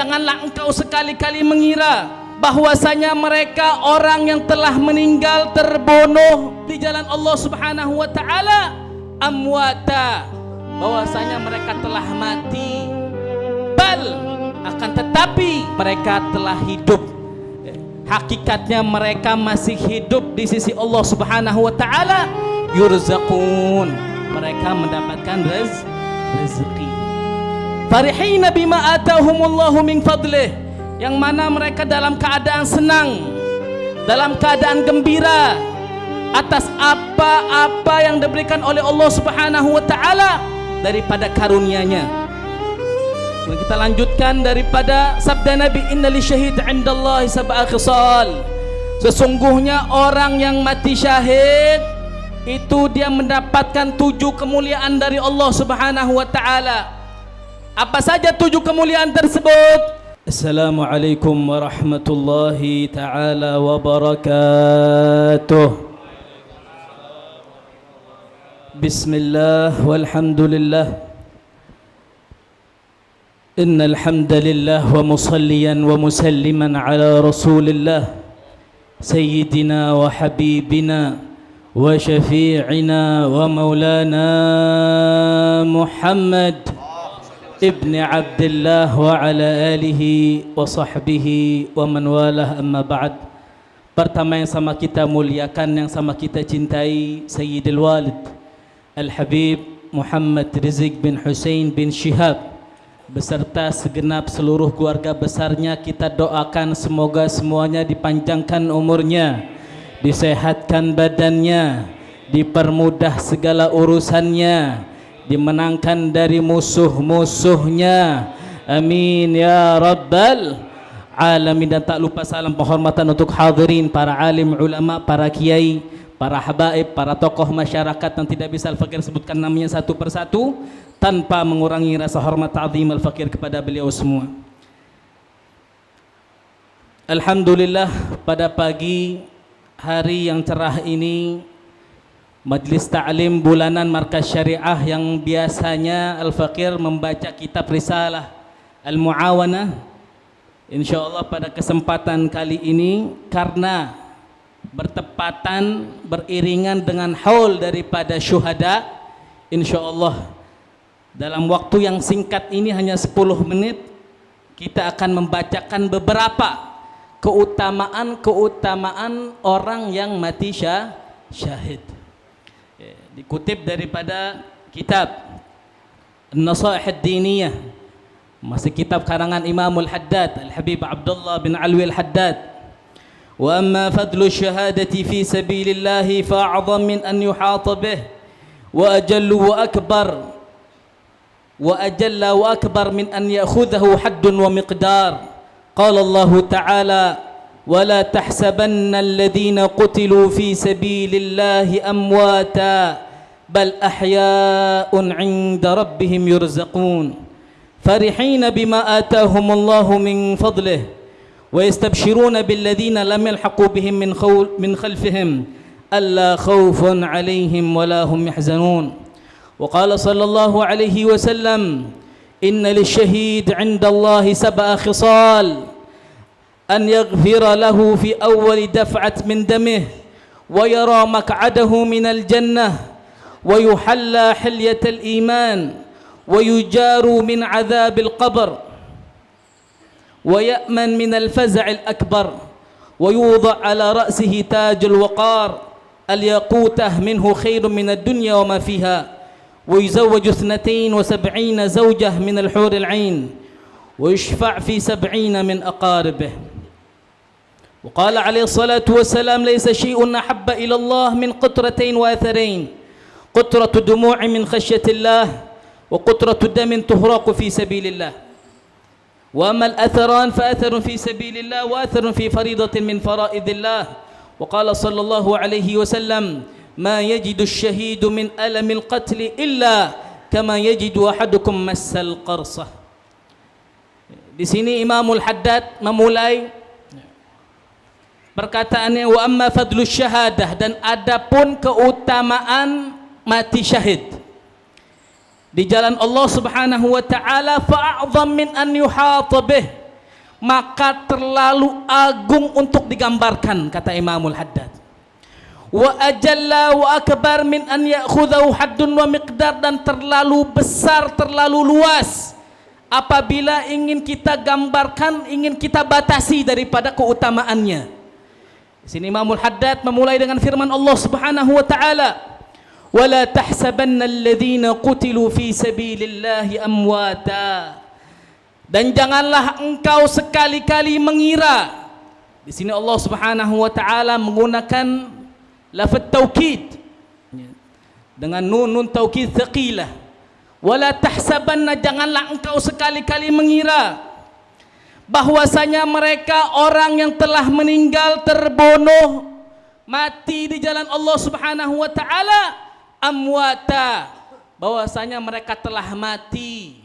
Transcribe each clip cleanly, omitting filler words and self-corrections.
Janganlah engkau sekali-kali mengira bahwasanya mereka orang yang telah meninggal terbunuh di jalan Allah Subhanahu wa taala amwata, bahwasanya mereka telah mati, bal akan tetapi mereka telah hidup. Hakikatnya mereka masih hidup di sisi Allah Subhanahu wa taala, yurzaqun, mereka mendapatkan rezeki. Farihina bima atahumullahu min fadlih, yang mana mereka dalam keadaan senang, dalam keadaan gembira atas apa-apa yang diberikan oleh Allah Subhanahu wa taala daripada karunia-Nya. Kita lanjutkan daripada sabda Nabi, innal syahid 'indallahi sab'a khisal. Sesungguhnya orang yang mati syahid itu dia mendapatkan 7 kemuliaan dari Allah Subhanahu wa taala. Apa saja 7 kemuliaan tersebut? Assalamualaikum warahmatullahi taala wabarakatuh. Bismillah walhamdulillah. Innal hamdalillah wa musalliyan wa musalliman ala Rasulillah sayyidina wa habibina wa syafi'ina wa maulana Muhammad ibn Abdullah wa ala alihi wa sahbihi wa man walah, amma ba'd. Pertama yang sama kita muliakan, yang sama kita cintai, Sayyidil Walid Al-Habib Muhammad Rizq bin Hussein bin Shihab beserta segenap seluruh keluarga besarnya, kita doakan semoga semuanya dipanjangkan umurnya, disehatkan badannya, dipermudah segala urusannya, dimenangkan dari musuh-musuhnya, amin ya rabbal alamin. Dan tak lupa salam penghormatan untuk hadirin, para alim ulama, para kiai, para habaib, para tokoh masyarakat yang tidak bisa Al-Fakir sebutkan namanya satu persatu tanpa mengurangi rasa hormat ta'zim Al-Fakir kepada beliau semua. Alhamdulillah, pada pagi hari yang cerah ini, Majlis Ta'lim bulanan Markas Syariah yang biasanya Al-Fakir membaca kitab Risalah Al-Mu'awanah, insyaallah pada kesempatan kali ini karena bertepatan beriringan dengan haul daripada syuhada, insyaallah dalam waktu yang singkat ini, hanya 10 menit, kita akan membacakan beberapa keutamaan orang yang mati syahid. Dikutip daripada kitab An-Nasaih Ad-Diniyah, masih kitab karangan Imamul Haddad Al-Habib Abdullah bin Alwi Al-Haddad. Wa amma fadlu syahadati fi sabilillahi fa'a'zam min an yuhata bih wa ajallu wa akbar وأجل وأكبر من أن يأخذه حد ومقدار. قال الله تعالى ولا تحسبن الذين قتلوا في سبيل الله أمواتا بل أحياء عند ربهم يرزقون فرحين بما آتاهم الله من فضله ويستبشرون بالذين لم يلحقوا بهم من خلفهم ألا خوف عليهم ولا هم يحزنون. وقال صلى الله عليه وسلم إن للشهيد عند الله 7 خصال أن يغفر له في أول دفعة من دمه ويرى مقعده من الجنة ويحلى حلية الإيمان ويجار من عذاب القبر ويأمن من الفزع الأكبر ويوضع على رأسه تاج الوقار الياقوتة منه خير من الدنيا وما فيها ويزوج 72 زوجة من الحور العين ويشفع في 70 من أقاربه. وقال عليه الصلاة والسلام ليس شيء أحب إلى الله من قطرتين وأثرين، قطرة دموع من خشية الله وقطرة دم تهراق في سبيل الله. وأما الأثران فأثر في سبيل الله وأثر في فريضة من فرائض الله. وقال صلى الله عليه وسلم ما يجد الشهيد من ألم القتل إلا كما يجد أحدكم مس القرصة. Di sini Imamul Haddad memulai perkataannya wa amma fadlu syahadah, dan adapun keutamaan mati syahid di jalan Allah Subhanahu wa taala fa'a'zam min an yuhata bih, maka terlalu agung untuk digambarkan, kata Imamul Haddad. Wa ajalla wa akbar min an ya'khudhahu haddun wa miqdar, dan terlalu besar, terlalu luas apabila ingin kita gambarkan, ingin kita batasi daripada keutamaannya. Di sini Imamul Haddad memulai dengan firman Allah Subhanahu wa taala, "Wala tahsabanna alladhina qutilu fi sabilillahi amwata." Dan janganlah engkau sekali-kali mengira. Di sini Allah Subhanahu wa taala menggunakan lafaz taukid dengan nun taukid tsaqilah. Wala tahsabanna, janganlah engkau sekali-kali mengira bahwasanya mereka orang yang telah meninggal terbunuh mati di jalan Allah Subhanahu wa taala amwata, bahwasanya mereka telah mati.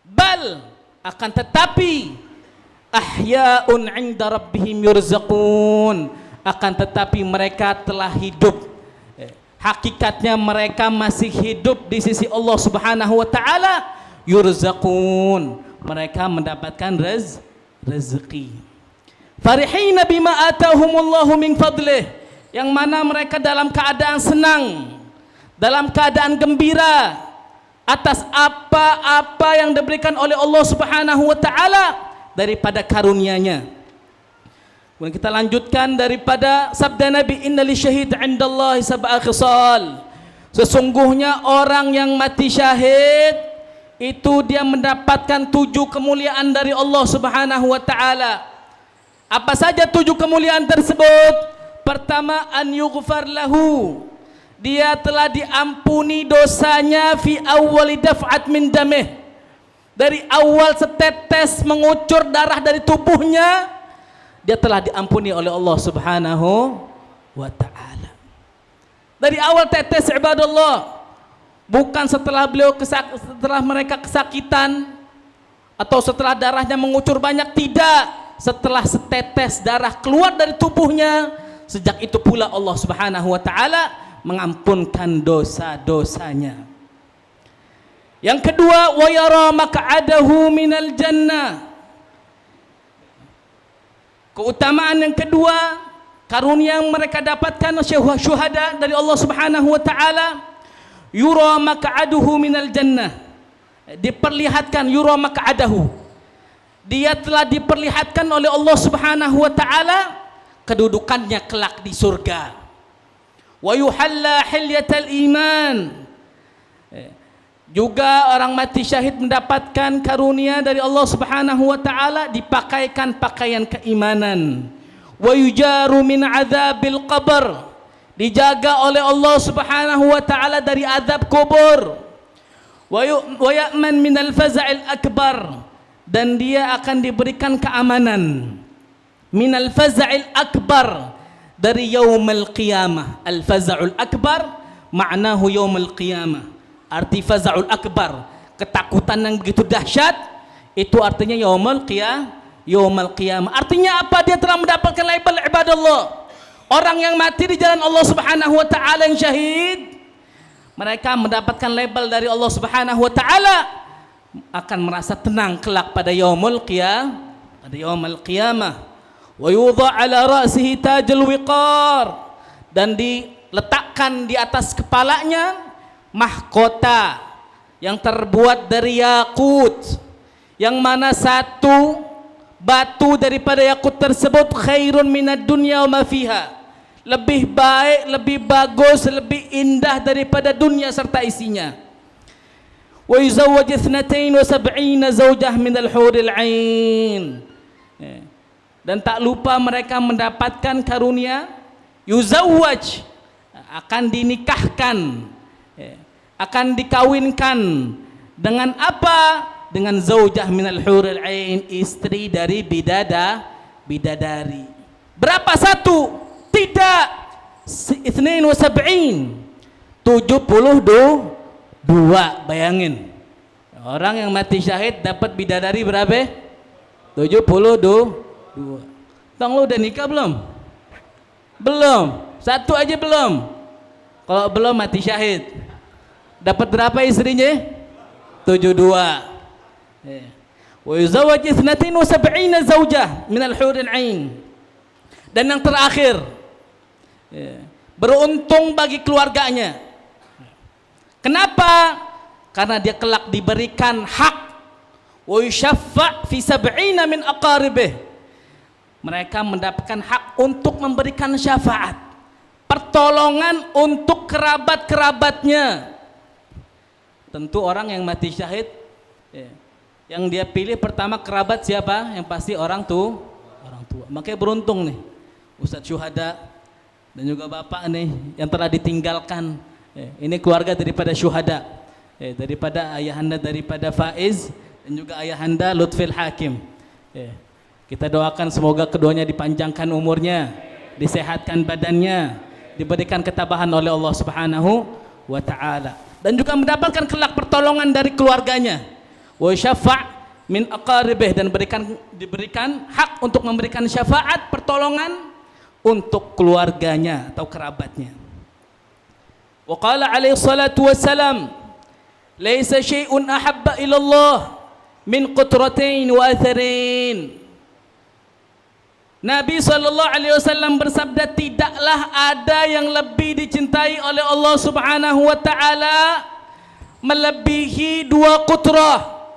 Bal, akan tetapi ahya'un 'inda rabbihim yurzaqun, akan tetapi mereka telah hidup. Hakikatnya mereka masih hidup di sisi Allah Subhanahu wa taala, yurzaqun, mereka mendapatkan rezeki. Farihina bima atahumullahu min fadlih, yang mana mereka dalam keadaan senang, dalam keadaan gembira atas apa-apa yang diberikan oleh Allah Subhanahu wa taala daripada karunia-Nya. Kemudian kita lanjutkan daripada sabda Nabi, innal syahid 'indallahi sab'a khisal. Sesungguhnya orang yang mati syahid itu dia mendapatkan 7 kemuliaan dari Allah Subhanahu wa taala. Apa saja 7 kemuliaan tersebut? Pertama, an yughfar lahu, dia telah diampuni dosanya fi awwali daf'at min damih, dari awal setetes mengucur darah dari tubuhnya, dia telah diampuni oleh Allah Subhanahu wa taala. Dari awal tetes, ibadallah, bukan setelah setelah mereka kesakitan atau setelah darahnya mengucur banyak, tidak. Setelah setetes darah keluar dari tubuhnya, sejak itu pula Allah Subhanahu wa taala mengampunkan dosa-dosanya. Yang kedua, wa yara maq'adahu minal jannah. Keutamaan yang kedua, karunia yang mereka dapatkan syuhada dari Allah Subhanahu wa taala, yura maq'aduhu minal jannah. Diperlihatkan yura maq'adahu, dia telah diperlihatkan oleh Allah Subhanahu wa taala kedudukannya kelak di surga. Wa yuhalla hilyatal iman, juga orang mati syahid mendapatkan karunia dari Allah Subhanahu wa taala, dipakaikan pakaian keimanan. Wa yujaru min adzabil qabr, dijaga oleh Allah Subhanahu wa taala dari azab kubur. Wa ya'man minal faza'il akbar, dan dia akan diberikan keamanan minal faza'il akbar, dari yaumul qiyamah. Al-faza'ul akbar ma'nahu yaumul qiyamah. Arti faza'ul akbar, ketakutan yang begitu dahsyat, itu artinya yaumul qiyamah. Artinya apa? Dia telah mendapatkan label ibadallah. Orang yang mati di jalan Allah Subhanahu wa taala yang syahid, mereka mendapatkan label dari Allah Subhanahu wa taala, akan merasa tenang kelak pada yaumul qiyamah. Wa yudha ala ra'sihi tajul wiqar, dan diletakkan di atas kepalanya mahkota yang terbuat dari yakut, yang mana satu batu daripada yakut tersebut khairun minad dunya wa ma fiha, lebih baik, lebih bagus, lebih indah daripada dunia serta isinya. Wa yuzawwaj 72 zawjah minal huril ain, dan tak lupa mereka mendapatkan karunia yuzawwaj, akan dinikahkan, akan dikawinkan dengan apa? Dengan zaujah minal huril ain, istri dari bidadari. Berapa satu? Tidak 72. Bayangin, orang yang mati syahid dapat bidadari berapa? 72. Tong, lu udah nikah belum? Belum. Satu aja belum. Kalau belum mati syahid. Dapat berapa istrinya? 72. wa yuzawwaj 72 zaujah min al-huril 'ain. Dan yang terakhir, beruntung bagi keluarganya. Kenapa? Karena dia kelak diberikan hak, wa yushaffa' fi 70 min aqaribih. Mereka mendapatkan hak untuk memberikan syafaat, pertolongan untuk kerabat-kerabatnya. Tentu orang yang mati syahid, yang dia pilih pertama kerabat siapa? Yang pasti orang tua. Makanya beruntung nih Ustadz syuhada dan juga bapak nih yang telah ditinggalkan. Ini keluarga daripada syuhada, daripada ayahanda daripada Faiz dan juga ayahanda Lutfil Hakim. Kita doakan semoga keduanya dipanjangkan umurnya, disehatkan badannya, diberikan ketabahan oleh Allah Subhanahu wa taala, dan juga mendapatkan kelak pertolongan dari keluarganya. Wa syafa' min aqaribih, dan diberikan hak untuk memberikan syafaat, pertolongan untuk keluarganya atau kerabatnya. Wa qala alaihi salatu wassalam, laisa syai'un ahabba ila Allah min qutratain wa atharin. Nabi SAW bersabda, tidaklah ada yang lebih dicintai oleh Allah Subhanahu wa taala melebihi 2 qutrah,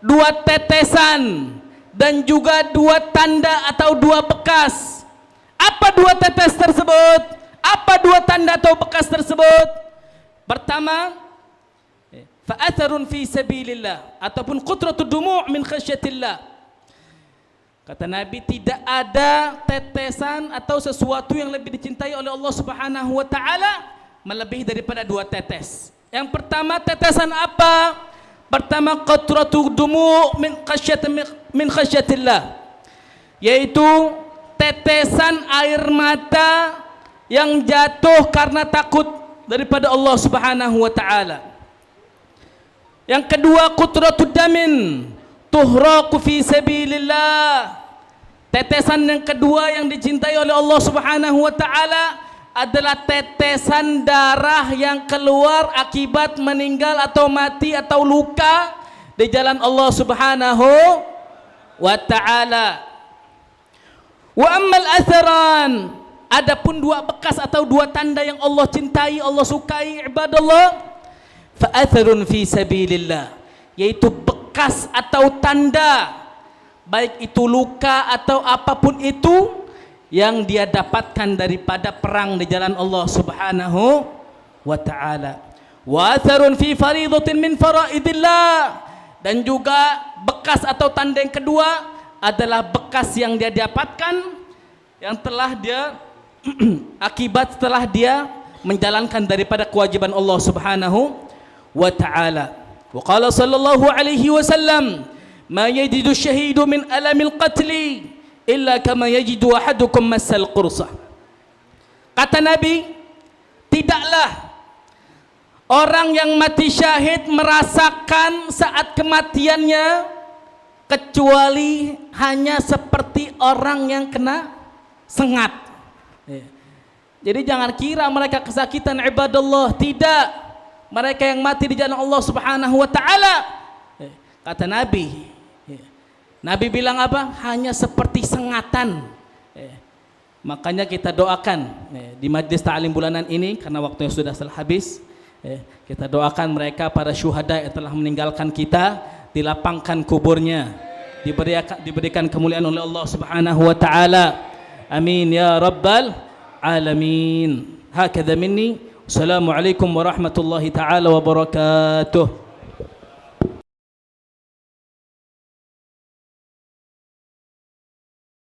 2 tetesan, dan juga 2 tanda atau 2 bekas. Apa 2 tetes tersebut? Apa 2 tanda atau bekas tersebut? Pertama, fa'atharun fi sabilillah, ataupun qutratud dumu' min khasyatillah. Kata Nabi, tidak ada tetesan atau sesuatu yang lebih dicintai oleh Allah Subhanahu wa taala melebihi daripada 2 tetes. Yang pertama, tetesan apa? Pertama, qatratud dumu' min khasyatillah, yaitu tetesan air mata yang jatuh karena takut daripada Allah Subhanahu wa taala. Yang kedua, qutratud damin tuhraqu fi sabilillah. Tetesan yang kedua yang dicintai oleh Allah Subhanahu wa taala adalah tetesan darah yang keluar akibat meninggal atau mati atau luka di jalan Allah Subhanahu wa taala. Wa ammal atharan, adapun 2 bekas atau 2 tanda yang Allah cintai, Allah sukai, ibadallah, fa atharun fi sabilillah, yaitu bekas atau tanda, baik itu luka atau apapun itu yang dia dapatkan daripada perang di jalan Allah Subhanahu wa taala. Wa atharun fi fariidatin min faraidillah, dan juga bekas atau tanda yang kedua adalah bekas yang dia dapatkan, yang telah dia akibat setelah dia menjalankan daripada kewajiban Allah Subhanahu wa taala. Wa qala sallallahu alaihi wasallam, ma yajidu syahidu min alamil qatli illa kama yajidu ahadukum massal qursa. Kata Nabi, tidaklah orang yang mati syahid merasakan saat kematiannya kecuali hanya seperti orang yang kena sengat. Jadi jangan kira mereka kesakitan, ibadallah, tidak. Mereka yang mati di jalan Allah Subhanahu wa taala, kata Nabi, Nabi bilang apa? Hanya seperti sengatan. Makanya kita doakan di majlis ta'lim bulanan ini, karena waktunya sudah habis, kita doakan mereka para syuhada yang telah meninggalkan kita, dilapangkan kuburnya, diberikan kemuliaan oleh Allah Subhanahu wa taala. Amin ya rabbal alamin. Hakadha minni. Assalamualaikum warahmatullahi taala wabarakatuh.